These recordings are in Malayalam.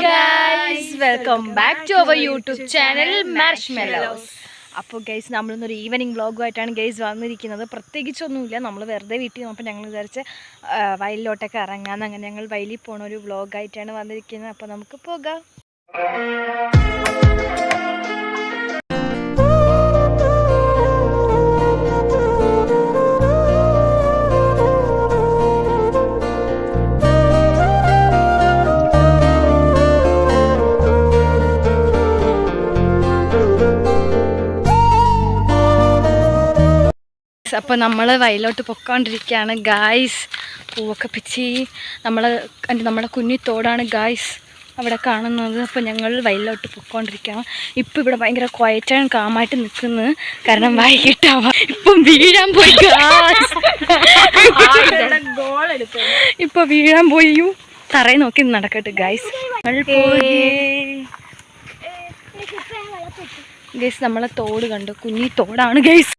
guys, welcome back to our YouTube channel Marshmallows. അപ്പോൾ ഗൈസ് നമ്മളിന്നൊരു ഈവനിങ് വ്ളോഗുമായിട്ടാണ് ഗൈസ് വന്നിരിക്കുന്നത്. പ്രത്യേകിച്ചൊന്നുമില്ല, നമ്മൾ വെറുതെ വീട്ടിൽ നിന്നപ്പോൾ ഞങ്ങൾ വിചാരിച്ച് വയലിലോട്ടൊക്കെ ഇറങ്ങാമെന്ന്. അങ്ങനെ ഞങ്ങൾ വയലിൽ പോണ ഒരു വ്ളോഗായിട്ടാണ് വന്നിരിക്കുന്നത്. അപ്പോൾ നമുക്ക് പോകാം. അപ്പോൾ നമ്മൾ വയലോട്ട് പൊയ്ക്കൊണ്ടിരിക്കുകയാണ് ഗായ്സ്. പൂവൊക്കെ പിച്ചി നമ്മുടെ കുഞ്ഞിത്തോടാണ് ഗായ്സ് അവിടെ കാണുന്നത്. അപ്പോൾ ഞങ്ങൾ വയലിലോട്ട് പൊയ്ക്കൊണ്ടിരിക്കുകയാണ്. ഇപ്പോൾ ഇവിടെ ഭയങ്കര ക്വയറ്റാണ്, കാമായിട്ട് നിൽക്കുന്നത്. കാരണം വൈകിട്ടാവാ ഇപ്പം വീഴാൻ പോയി ഇപ്പോൾ വീഴാൻ പോയി. തറയിൽ നോക്കി നടക്കട്ടെ ഗായ്സ്. ഗൈസ് നമ്മളെ തോട് കണ്ടു, കുഞ്ഞി തോടാണ് ഗൈസ്.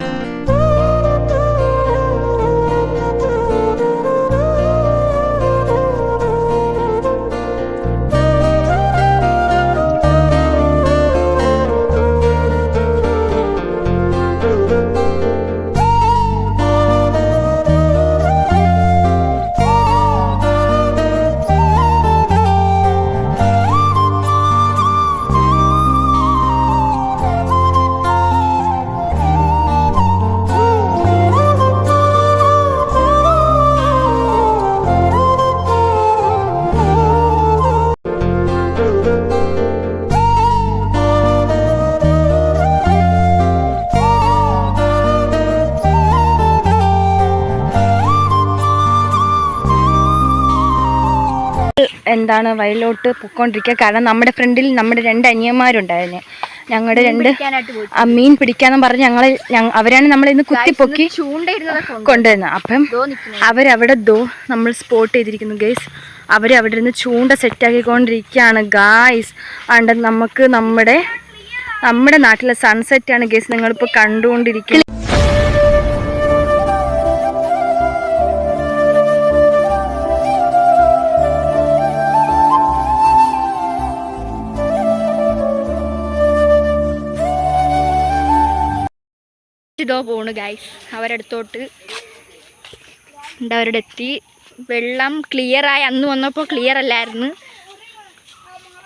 എന്താണ് വയലിലോട്ട് പൊയ്ക്കൊണ്ടിരിക്കുക. കാരണം നമ്മുടെ ഫ്രണ്ടിൽ നമ്മുടെ 2 അനിയന്മാരുണ്ടായിരുന്നു. ഞങ്ങളുടെ 2 മീൻ പിടിക്കാന്ന് പറഞ്ഞ് അവരാണ് നമ്മളെ ഇന്ന് കുത്തിപ്പൊക്കി കൊണ്ടുവരുന്നത്. അപ്പം അവരവിടെ നമ്മൾ സ്പോട്ട് ചെയ്തിരിക്കുന്നു ഗൈസ്. അവരവിടെ ഇരുന്ന് ചൂണ്ട സെറ്റാക്കിക്കൊണ്ടിരിക്കുകയാണ് ഗായ്സ്. അതുകൊണ്ട് നമുക്ക് നമ്മുടെ നാട്ടിലെ സൺസെറ്റാണ് ഗൈസ് നിങ്ങളിപ്പോൾ കണ്ടുകൊണ്ടിരിക്കുന്നത്. പോണു ഗൈസ് അവരടുത്തോട്ട് അവരുടെ എത്തി. വെള്ളം ക്ലിയറായി. അന്ന് വന്നപ്പോൾ ക്ലിയർ അല്ലായിരുന്നു.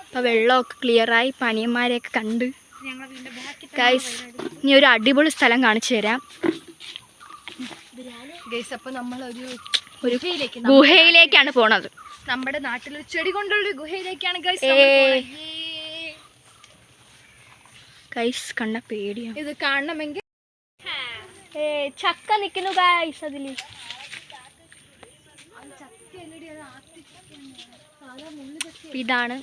അപ്പോൾ വെള്ളമൊക്കെ ക്ലിയറായി. പണിയന്മാരെയൊക്കെ കണ്ട് ഗൈസ്. ഇനി ഒരു അടിപൊളി സ്ഥലം കാണിച്ചു തരാം ഗൈസ്. അപ്പോൾ നമ്മളൊരു ഗുഹയിലേക്കാണ് പോണത്. നമ്മുടെ നാട്ടിലൊരു ചെടി കൊണ്ടുള്ളൊരു ഗുഹയിലേക്കാണ് ഗൈസ്. ഗൈസ് കണ്ട പേടിയാണ്. ഇത് കാണണമെങ്കിൽ ചക്ക നിൽക്കുന്നു ഗൈസ്. അതില് ഇതാണ്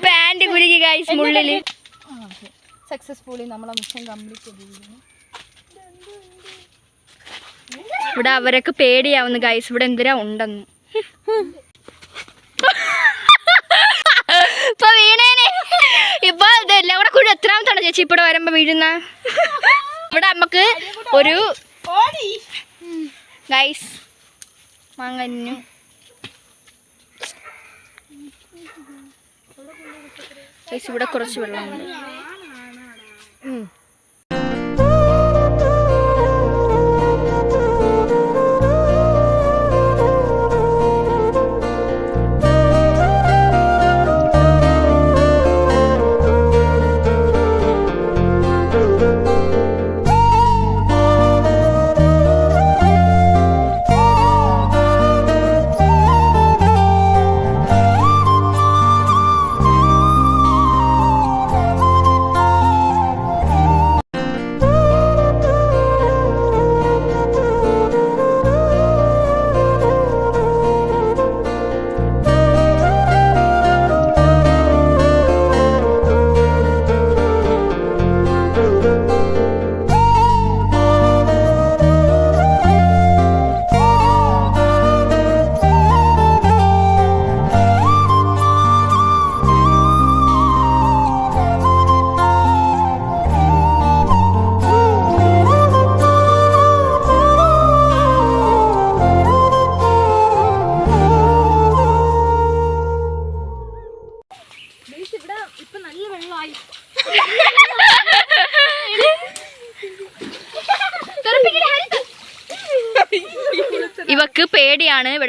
പാന്റ് കുരുങ്ങി ഗൈസ് മുള്ളില്. സക്സസ്ഫുള്ളി നമ്മളെ മിഷൻ കംപ്ലീറ്റ് ചെയ്തിരിക്കുന്നു. ഇവിടെ അവരൊക്കെ പേടിയാവുന്നു ഗൈസ്. ഇവിടെ എന്തിനാ ഉണ്ടെന്ന്. ഇപ്പൊ വീണേനെ. ഇപ്പൊ ഇതെല്ലാം കൂടെ കൂടി എത്രാമത്താണ് ചേച്ചി ഇവിടെ വരുമ്പോ വീഴുന്ന? ഇവിടെ നമുക്ക് ഒരു ഗൈസ് മാങ്ങന്നു. ഗൈസ് ഇവിടെ കുറച്ച് വെള്ളമുണ്ട്.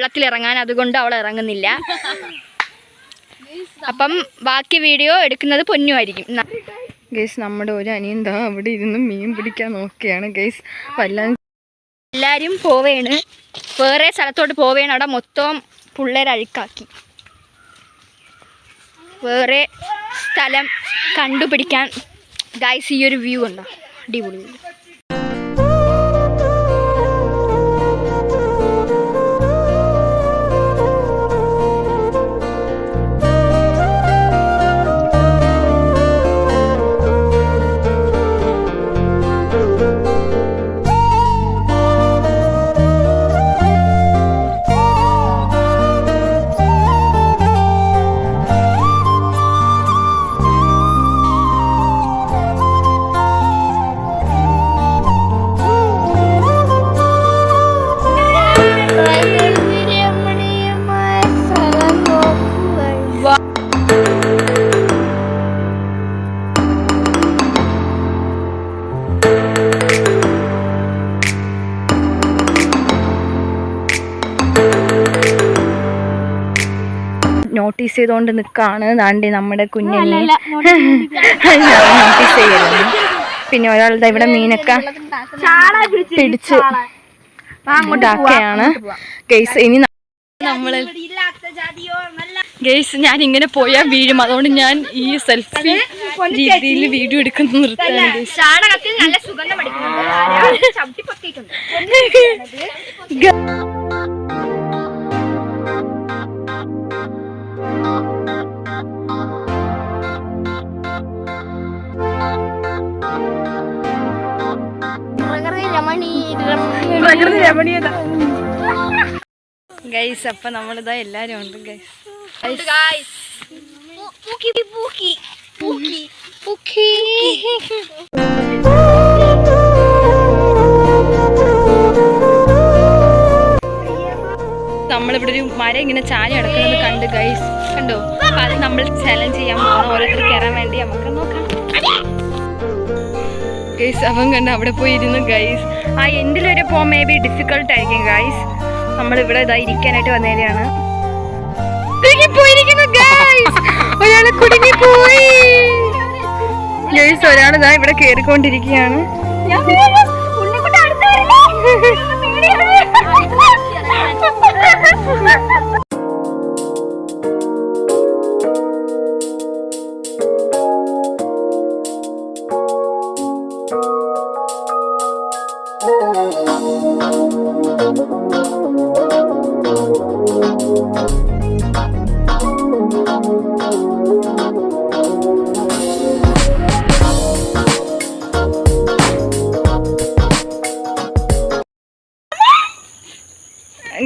വെള്ളത്തിൽ ഇറങ്ങാൻ, അതുകൊണ്ട് അവൾ ഇറങ്ങുന്നില്ല. അപ്പം ബാക്കി വീഡിയോ എടുക്കുന്നത് പൊന്നുമായിരിക്കും. ഗൈസ് നമ്മുടെ ഒരു അനിയന്താ അവിടെ ഇരുന്ന് മീൻ പിടിക്കാൻ നോക്കിയാണ് ഗൈസ്. എല്ലാവരും പോവേണ്, വേറെ സ്ഥലത്തോട്ട് പോവേണ്. അവിടെ മൊത്തം പിള്ളേരഴുക്കാക്കി. വേറെ സ്ഥലം കണ്ടുപിടിക്കാൻ ഗൈസ് ഈ ഒരു വ്യൂ ഉണ്ടോ, അടിപൊളി. നോട്ടീസ് ചെയ്തുകൊണ്ട് നിൽക്കാണ് ദാണ്ടി നമ്മുടെ കുഞ്ഞിനെ നോട്ടീസ് ചെയ്യലാണ്. പിന്നെ ഒരാളുടെ ഇവിടെ മീനൊക്കെ പിടിച്ച് ഇതാക്കുകയാണ് ഗൈസ്. ഇനി നമ്മള് ഗൈസ് ഞാൻ ഇങ്ങനെ പോയാൽ വീഴും, അതുകൊണ്ട് ഞാൻ ഈ സെൽഫി രീതിയിൽ വീഡിയോ എടുക്കുന്ന നിർത്താൻ. നല്ല സുഗന്ധം പ്രകൃതി രമണീയത ഗൈസ്. അപ്പൊ നമ്മളിതാ എല്ലാരും ഉണ്ട് ഗൈസ്. നമ്മളിവിടെ ഒരു മരം ഇങ്ങനെ ചാഞ്ഞ് കിടക്കുന്നത് കണ്ട് ഗൈസ്, കണ്ടോ? അപ്പൊ അത് നമ്മൾ ചലഞ്ച് ചെയ്യാൻ പോകണം, ഓരോരുത്തർ കയറാൻ വേണ്ടി. നമുക്ക് നോക്കാം ഗൈസ്. അവൻ കണ്ട് അവിടെ പോയി ഇരുന്നു ഗൈസ്. ആ എൻഡിൽ വരെ പോകാൻ മേ ബി ഡിഫിക്കൾട്ട് ആയിരിക്കും ഗൈസ്. നമ്മളിവിടെ ഇതാ ഇരിക്കാനായിട്ട് വന്നേരെയാണ്. ഒരാള് കുടുങ്ങിപ്പോയി ഗൈസ്. ഒരാളിതാ ഇവിടെ കേറിക്കൊണ്ടിരിക്കുകയാണ്.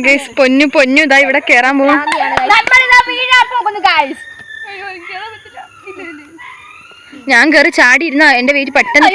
ഗൈസ് പൊന്നു ഇതാ ഇവിടെ കേറാൻ പോകും. ഞാൻ കയറി ചാടി ഇരുന്ന എന്റെ പേര് പെട്ടെന്ന്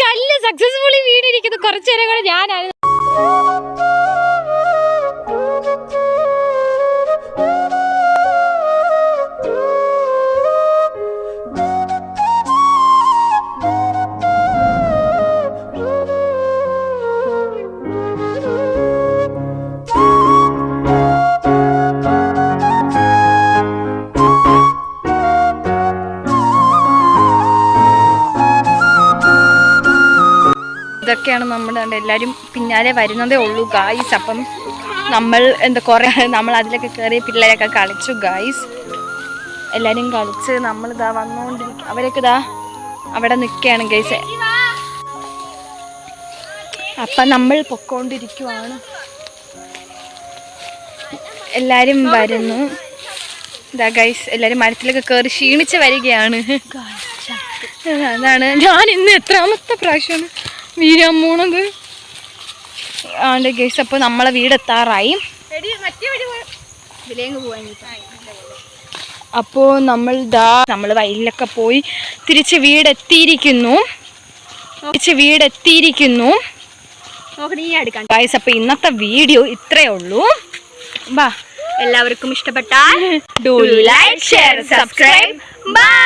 കല്ല് സക്സസ്ഫുള്ളി വീണിരിക്കുന്നു. കുറച്ചേരം കൂടെ ഞാനാണ്. ഇതൊക്കെയാണ് നമ്മുടെ എല്ലാവരും പിന്നാലെ വരുന്നതേ ഉള്ളൂ ഗായ്സ്. അപ്പം നമ്മൾ നമ്മൾ അതിലൊക്കെ കയറി പിള്ളേരൊക്കെ കളിച്ചു ഗായ്സ്. എല്ലാവരും കളിച്ച് നമ്മളിതാ വന്നുകൊണ്ടിരിക്കും. അവരൊക്കെ ഇതാ അവിടെ നിൽക്കുകയാണ് ഗൈസ്. അപ്പം നമ്മൾ പൊക്കോണ്ടിരിക്കുവാണ്. എല്ലാരും വരുന്നു. ഇതാ ഗൈസ്, എല്ലാരും മരത്തിലൊക്കെ കയറി ക്ഷീണിച്ച് വരികയാണ്. അതാണ് ഞാൻ ഇന്ന് എത്രാമത്തെ പ്രാവശ്യമാണ് വീരാൻ പോണത്. ആണ്ട് ഗൈസ്, അപ്പോൾ നമ്മളെ വീടെത്താറായി. അപ്പോൾ നമ്മൾ വയലിലൊക്കെ പോയി തിരിച്ച് വീടെത്തിയിരിക്കുന്നു. ഗൈസ്, അപ്പോൾ ഇന്നത്തെ വീഡിയോ ഇത്രയേ ഉള്ളൂ. ബാ, എല്ലാവർക്കും ഇഷ്ടപ്പെട്ടാൽ do like, share, subscribe. By.